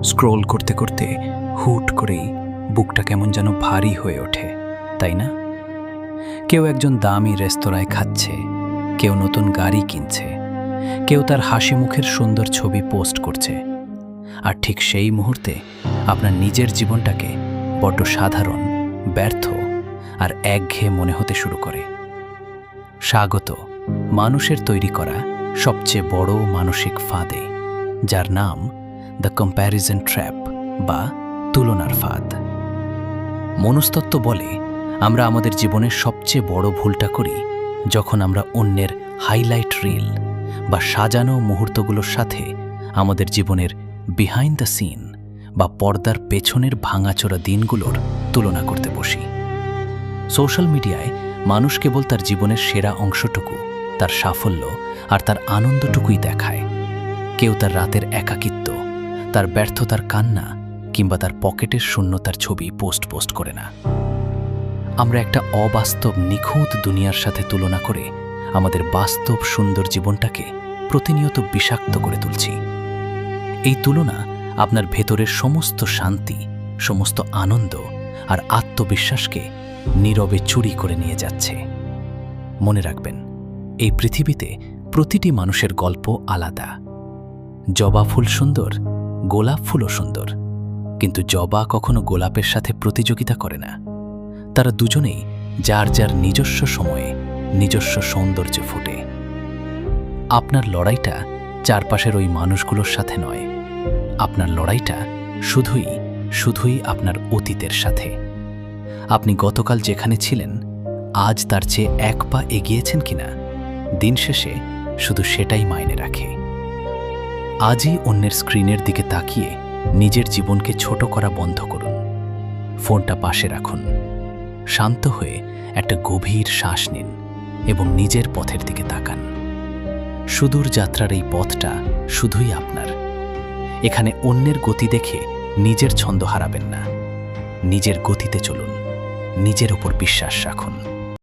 Scroll করতে করতে হুট করেই বুকটা কেমন যেন ভারী হয়ে ওঠে, তাই না? কেউ একজন দামি রেস্তোরাঁয় খাচ্ছে, কেউ নতুন গাড়ি কিনছে, কেউ তার হাসি মুখের সুন্দর ছবি পোস্ট করছে, আর ঠিক সেই মুহূর্তে আপনার নিজের জীবনটাকে বড্ড সাধারণ, ব্যর্থ আর একঘেয়ে মনে হতে শুরু করে। স্বাগত মানুষের তৈরি করা সবচেয়ে বড় মানসিক ফাঁদে, যার নাম দ্য কম্প্যারিজন ট্র্যাপ বা তুলনার ফাঁদ। মনস্তত্ত্ব বলে আমরা আমাদের জীবনের সবচেয়ে বড় ভুলটা করি যখন আমরা অন্যের হাইলাইট রিল বা সাজানো মুহূর্তগুলোর সাথে আমাদের জীবনের বিহাইন্ড দ্য সিন বা পর্দার পেছনের ভাঙাচোরা দিনগুলোর তুলনা করতে বসি। সোশ্যাল মিডিয়ায় মানুষ কেবল তার জীবনের সেরা অংশটুকু, তার সাফল্য আর তার আনন্দটুকুই দেখায়। কেউ তার রাতের একাকিত্ব, তার ব্যর্থতার কান্না কিংবা তার পকেটের শূন্যতার ছবি পোস্ট করে না। আমরা একটা অবাস্তব নিখুঁত দুনিয়ার সাথে তুলনা করে আমাদের বাস্তব সুন্দর জীবনটাকে প্রতিনিয়ত বিষাক্ত করে তুলছি। এই তুলনা আপনার ভেতরের সমস্ত শান্তি, সমস্ত আনন্দ আর আত্মবিশ্বাসকে নীরবে চুরি করে নিয়ে যাচ্ছে। মনে রাখবেন, এই পৃথিবীতে প্রতিটি মানুষের গল্প আলাদা। জবা ফুল সুন্দর, গোলাপ ফুলও সুন্দর, কিন্তু জবা কখনো গোলাপের সাথে প্রতিযোগিতা করে না। তারা দুজনেই যার যার নিজস্ব সময়ে নিজস্ব সৌন্দর্য ফুটে। আপনার লড়াইটা চারপাশের ওই মানুষগুলোর সাথে নয়, আপনার লড়াইটা শুধুই আপনার অতীতের সাথে। আপনি গতকাল যেখানে ছিলেন, আজ তার চেয়ে এক পা এগিয়েছেন কিনা, দিন শেষে শুধু সেটাই মাইনে রাখে। আজই অন্যের স্ক্রিনের দিকে তাকিয়ে নিজের জীবনকে ছোট করা বন্ধ করুন। ফোনটা পাশে রাখুন, শান্ত হয়ে একটা গভীর শ্বাস নিন এবং নিজের পথের দিকে তাকান। সুদূর যাত্রার এই পথটা শুধুই আপনার। এখানে অন্যের গতি দেখে নিজের ছন্দ হারাবেন না। নিজের গতিতে চলুন, নিজের ওপর বিশ্বাস রাখুন।